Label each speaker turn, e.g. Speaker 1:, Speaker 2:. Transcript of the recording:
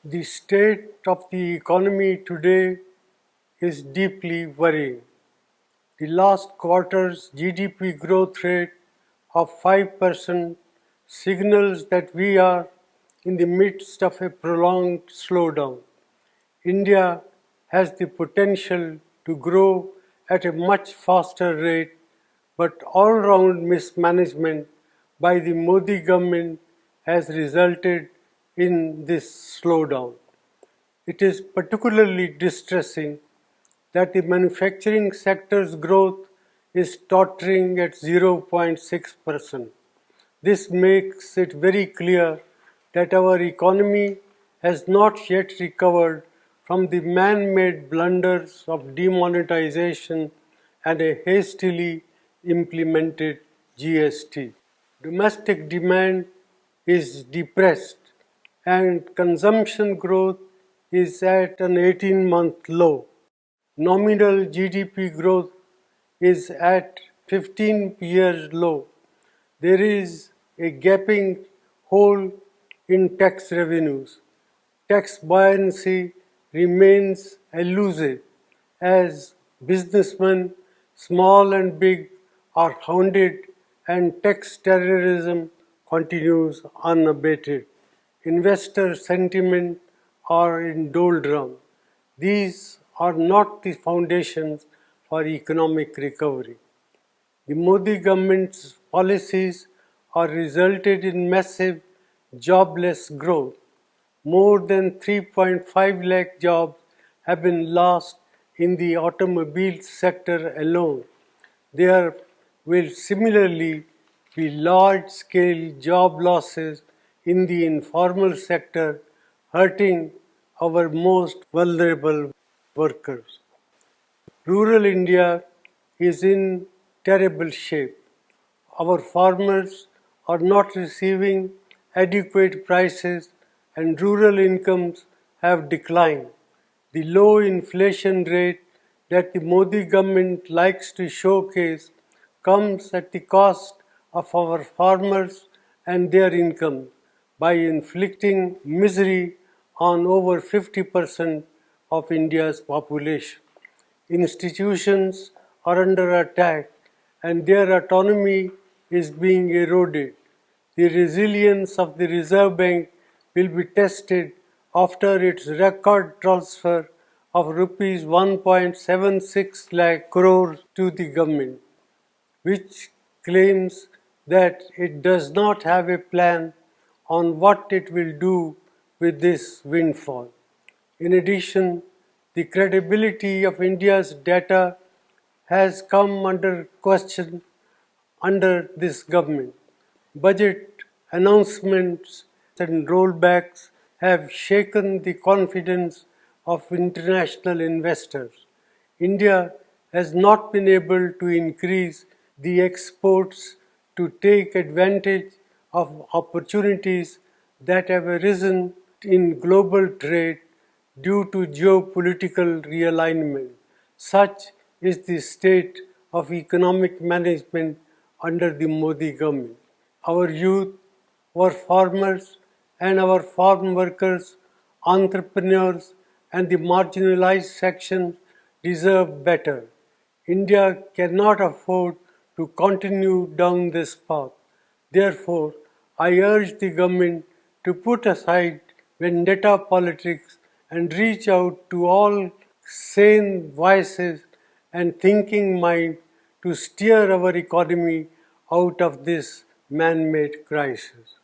Speaker 1: The state of the economy today is deeply worrying. The last quarter's GDP growth rate of 5% signals that we are in the midst of a prolonged slowdown. India has the potential to grow at a much faster rate, but all-round mismanagement by the Modi government has resulted in this slowdown. It is particularly distressing that the manufacturing sector's growth is tottering at 0.6%. This makes it very clear that our economy has not yet recovered from the man-made blunders of demonetization and a hastily implemented GST. Domestic demand is depressed and consumption growth is at an 18-month low. Nominal GDP growth is at 15 years low. There is a gaping hole in tax revenues. Tax buoyancy remains elusive as businessmen, small and big, are hounded and tax terrorism continues unabated. Investor sentiment are in doldrum. These are not the foundations for economic recovery. The Modi government's policies are resulted in massive jobless growth. More than 3.5 lakh jobs have been lost in the automobile sector alone. There will similarly be large-scale job losses in the informal sector, hurting our most vulnerable workers. Rural India is in terrible shape. Our farmers are not receiving adequate prices and rural incomes have declined. The low inflation rate that the Modi government likes to showcase comes at the cost of our farmers and their income by inflicting misery on over 50% of India's population. Institutions are under attack and their autonomy is being eroded. The resilience of the Reserve Bank will be tested after its record transfer of rupees 1.76 lakh crore to the government, which claims that it does not have a plan on what it will do with this windfall. In addition, the credibility of India's data has come under question under this government. Budget announcements and rollbacks have shaken the confidence of international investors. India has not been able to increase the exports to take advantage of opportunities that have arisen in global trade due to geopolitical realignment. Such is the state of economic management under the Modi government. Our youth, our farmers and our farm workers, entrepreneurs and the marginalized sections deserve better. India cannot afford to continue down this path. Therefore, I urge the government to put aside vendetta politics and reach out to all sane voices and thinking mind to steer our economy out of this man-made crisis.